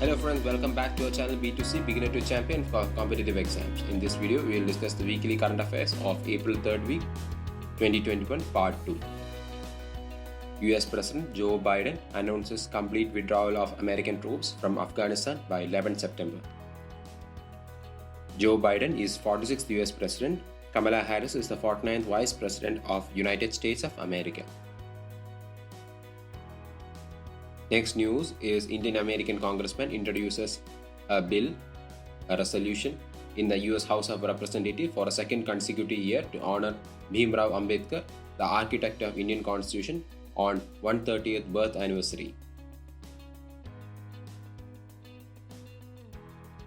Hello friends, welcome back to our channel B2C Beginner to Champion for competitive exams. In this video, we will discuss the weekly current affairs of April 3rd week 2021 part 2. US President Joe Biden announces complete withdrawal of American troops from Afghanistan by 11 September. Joe Biden is 46th US President. Kamala Harris is the 49th Vice President of United States of America. Next news is Indian American congressman introduces a resolution in the US House of Representatives for a second consecutive year to honor Bhimrao Ambedkar, the architect of Indian Constitution, on 130th birth anniversary.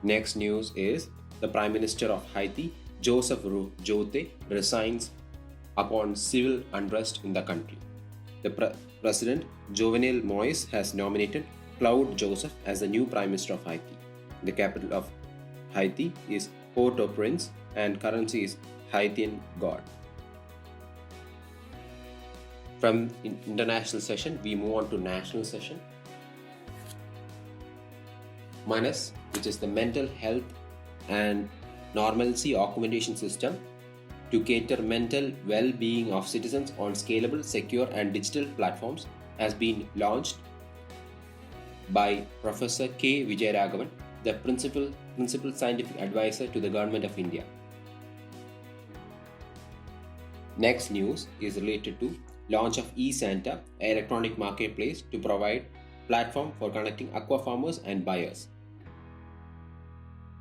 Next news is the Prime Minister of Haiti, Joseph Jote, resigns upon civil unrest in the country. The President Jovenel Moïse has nominated Claude Joseph as the new Prime Minister of Haiti. The capital of Haiti is Port-au-Prince and currency is Haitian God. From international session, we move on to national session. MANAS, which is the Mental Health and Normalcy Augmentation System to cater mental well-being of citizens on scalable, secure and digital platforms, has been launched by Professor K. Vijayaraghavan, the principal scientific advisor to the Government of India. Next news is related to launch of eSanta, an electronic marketplace to provide platform for connecting aqua farmers and buyers.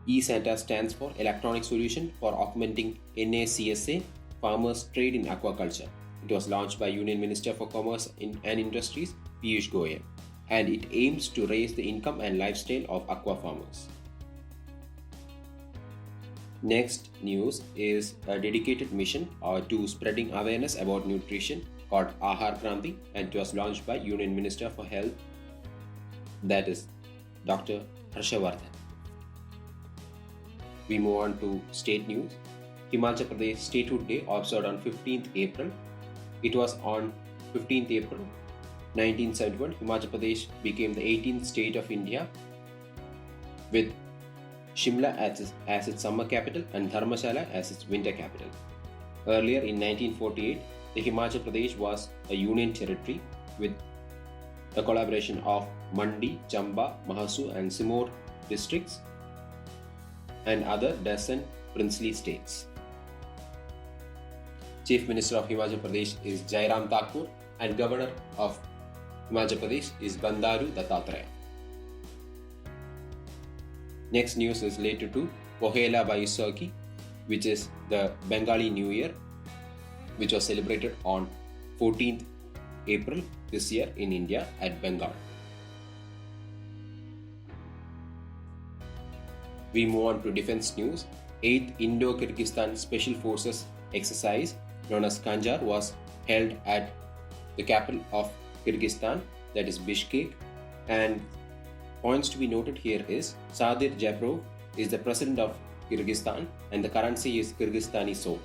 eSanta stands for Electronic Solution for Augmenting NACSA Farmers Trade in Aquaculture. It was launched by Union Minister for Commerce and Industries Piyush Goyal, and it aims to raise the income and lifestyle of aqua farmers. Next news is a dedicated mission to spreading awareness about nutrition called Ahar Kranti, and it was launched by Union Minister for Health, that is Dr. Harshavardhan. We move on to state news. Himachal Pradesh Statehood Day observed on 15th April. It was on 15th April 1971. Himachal Pradesh became the 18th state of India with Shimla as its summer capital and Dharmshala as its winter capital. Earlier in 1948, the Himachal Pradesh was a union territory with a collaboration of Mandi, Chamba, Mahasu and Simoor districts and other dozen princely states. Chief Minister of Himachal Pradesh is Jairam Thakur and Governor of Himachal Pradesh is Bandaru Dattatreya. Next news is related to Pohela Baisakhi, which is the Bengali New Year, which was celebrated on 14th April this year in India at Bengal. We move on to defense news. 8th Indo-Kyrgyzstan Special Forces exercise known as Kanjar was held at the capital of Kyrgyzstan, that is Bishkek, and points to be noted here is Sadir Japarov is the president of Kyrgyzstan and the currency is Kyrgyzstani Sok.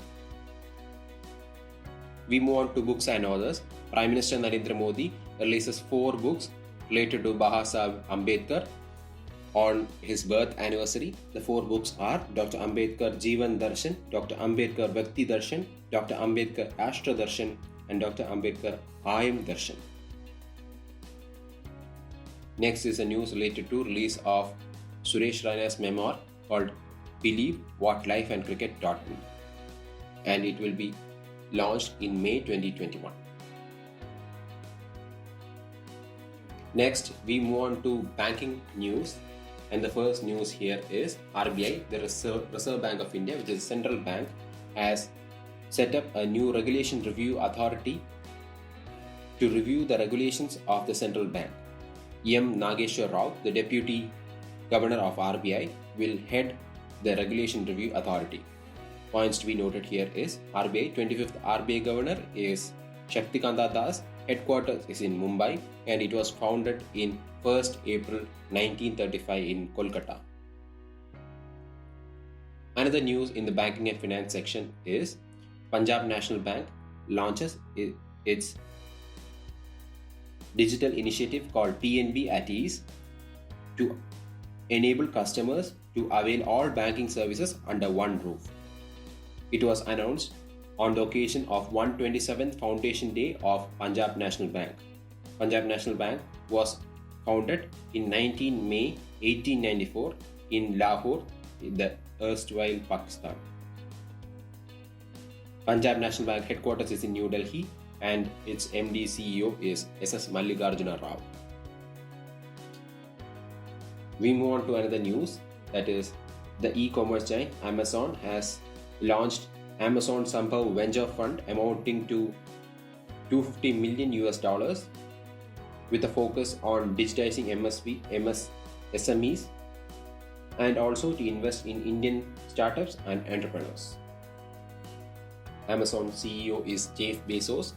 We move on to books and authors. Prime Minister Narendra Modi releases 4 books related to Baba Ambedkar on his birth anniversary. The 4 books are Dr. Ambedkar Jeevan Darshan, Dr. Ambedkar Vyakti Darshan, Dr. Ambedkar Ashtra Darshan and Dr. Ambedkar Ayam Darshan. Next is a news related to release of Suresh Raina's memoir called Believe What Life and Cricket Taught Me, and it will be launched in May 2021. Next, we move on to banking news. And the first news here is RBI, the Reserve Bank of India, which is a central bank, has set up a new regulation review authority to review the regulations of the central bank. M. Nageshwar Rao, the Deputy Governor of RBI, will head the regulation review authority. Points to be noted here is RBI, 25th RBI Governor is Shaktikanta Das, headquarters is in Mumbai, and it was founded in 1st April 1935 in Kolkata. Another news in the banking and finance section is Punjab National Bank launches its digital initiative called PNB at Ease to enable customers to avail all banking services under one roof. It was announced on the occasion of 127th Foundation Day of Punjab National Bank. Punjab National Bank was founded in 19 May 1894 in Lahore, in the erstwhile Pakistan. Punjab National Bank headquarters is in New Delhi and its MD CEO is SS Mallikarjuna Rao. We move on to another news, that is the e-commerce giant Amazon has launched Amazon Sambhav Venture Fund amounting to $250 million with a focus on digitizing SMEs and also to invest in Indian startups and entrepreneurs. Amazon CEO is Jeff Bezos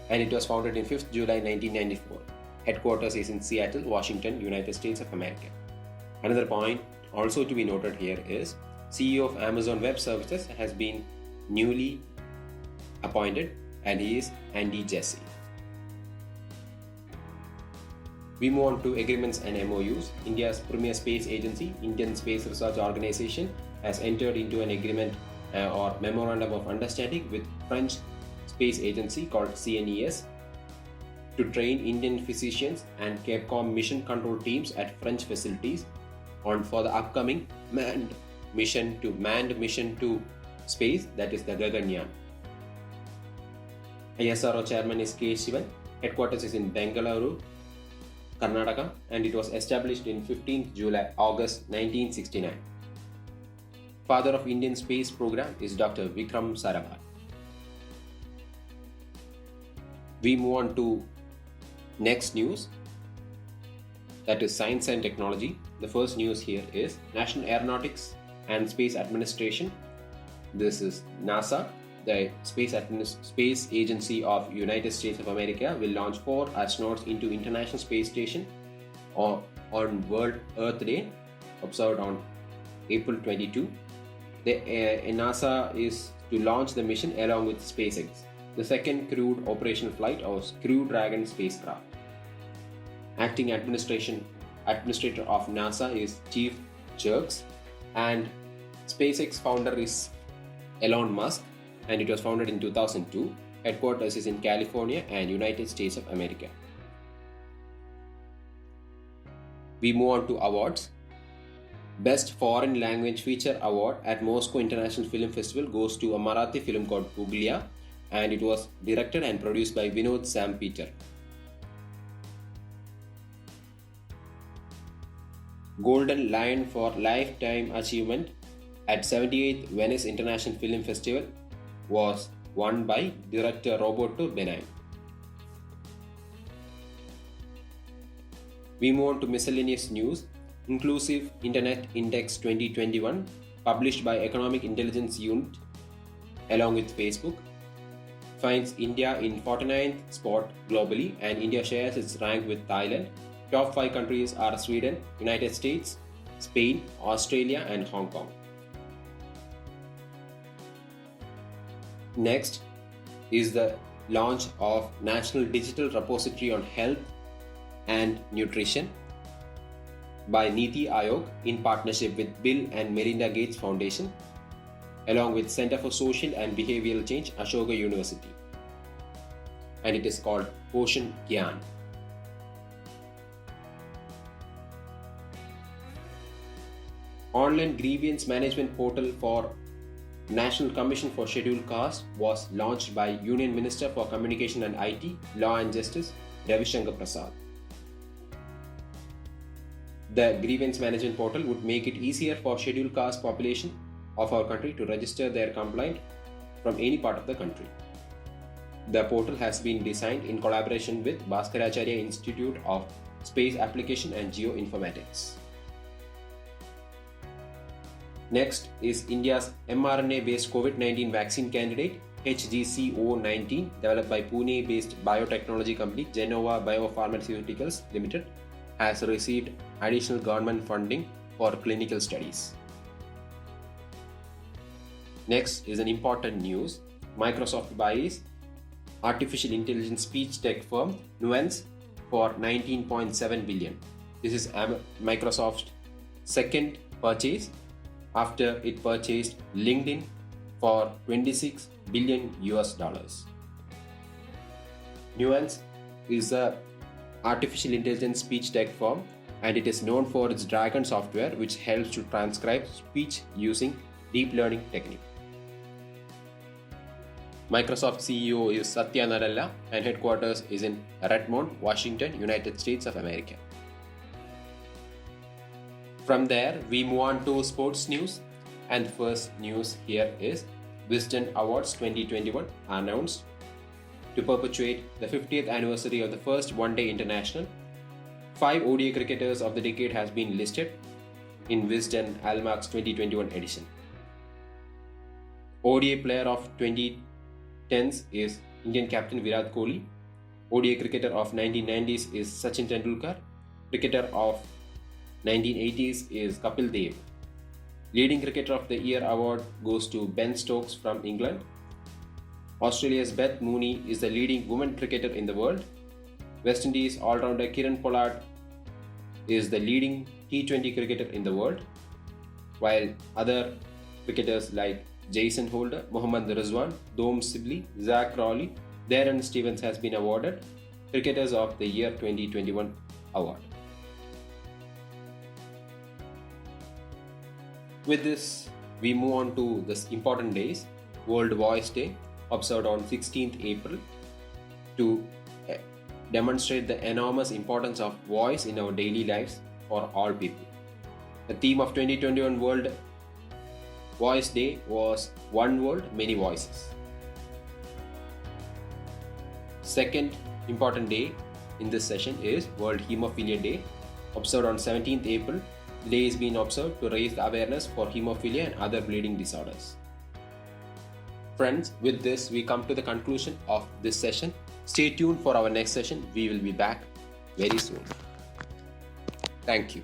and it was founded in 5th July 1994. Headquarters is in Seattle, Washington, United States of America. Another point also to be noted here is CEO of Amazon Web Services has been newly appointed and he is Andy Jassy. We move on to agreements and MOUs. India's premier space agency, Indian Space Research Organization, has entered into an agreement or memorandum of understanding with French space agency called CNES to train Indian physicians and Capcom mission control teams at French facilities for the upcoming manned mission to space, that is the Gaganyaan. ISRO chairman is K. Shivan. Headquarters is in Bengaluru, Karnataka, and it was established in 15th August 1969. Father of Indian space program is Dr. Vikram Sarabhai. We move on to next news, that is science and technology. The first news here is National Aeronautics and Space Administration. This is NASA. The Space Agency of United States of America will launch 4 astronauts into International Space Station on World Earth Day, observed on April 22. NASA is to launch the mission along with SpaceX, the second crewed operational flight of Crew Dragon spacecraft. Acting administrator of NASA is Chief Jerks, and SpaceX founder is Elon Musk, and it was founded in 2002. Headquarters is in California and United States of America. We move on to awards. Best Foreign Language Feature Award at Moscow International Film Festival goes to a Marathi film called Puglia, and it was directed and produced by Vinod Sampeter. Golden Lion for Lifetime Achievement at 78th Venice International Film Festival was won by director Roberto Benign. We move on to miscellaneous news. Inclusive Internet Index 2021, published by Economic Intelligence Unit along with Facebook, finds India in 49th spot globally, and India shares its rank with Thailand. Top 5 countries are Sweden, United States, Spain, Australia, and Hong Kong. Next is the launch of National Digital Repository on Health and Nutrition by Niti Aayog in partnership with Bill and Melinda Gates Foundation, along with Center for Social and Behavioral Change, Ashoka University. And it is called Poshan Gyan. Online grievance management portal for National Commission for Scheduled Castes was launched by Union Minister for Communication and IT, Law and Justice, Ravi Shankar Prasad. The grievance management portal would make it easier for scheduled caste population of our country to register their complaint from any part of the country. The portal has been designed in collaboration with Bhaskaracharya Institute of Space Application and Geoinformatics. Next is India's mRNA-based COVID-19 vaccine candidate HGCO19, developed by Pune-based biotechnology company Genova Biopharmaceuticals Limited, has received additional government funding for clinical studies. Next is an important news. Microsoft buys artificial intelligence speech tech firm Nuance for $19.7 billion. This is Microsoft's second purchase after it purchased LinkedIn for 26 billion US dollars. Nuance is a artificial intelligence speech tech firm, and it is known for its Dragon software, which helps to transcribe speech using deep learning technique. Microsoft CEO is Satya Nadella, and headquarters is in Redmond, Washington, United States of America. From there, we move on to sports news, and the first news here is Wisden Awards 2021 announced to perpetuate the 50th anniversary of the first one-day international. 5 ODI cricketers of the decade has been listed in Wisden Almanacs 2021 edition. ODI player of 2010s is Indian captain Virat Kohli. ODI cricketer of 1990s is Sachin Tendulkar. Cricketer of 1980s is Kapil Dev. Leading Cricketer of the Year award goes to Ben Stokes from England. Australia's Beth Mooney is the leading women cricketer in the world. West Indies all-rounder Kieran Pollard is the leading T20 cricketer in the world, while other cricketers like Jason Holder, Mohammad Rizwan, Dom Sibley, Zach Crawley, Darren Stevens has been awarded Cricketers of the Year 2021 award. With this, we move on to this important days. World Voice Day, observed on 16th April, to demonstrate the enormous importance of voice in our daily lives for all people. The theme of 2021 World Voice Day was One World, Many Voices. Second important day in this session is World Hemophilia Day, observed on 17th April. The day is being observed to raise the awareness for hemophilia and other bleeding disorders. Friends, with this we come to the conclusion of this session. Stay tuned for our next session. We will be back very soon. Thank you.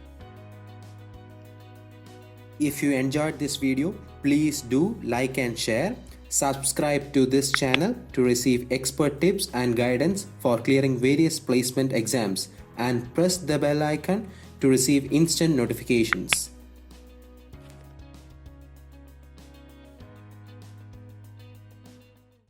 If you enjoyed this video, please do like and share. Subscribe to this channel to receive expert tips and guidance for clearing various placement exams, and press the bell icon to receive instant notifications.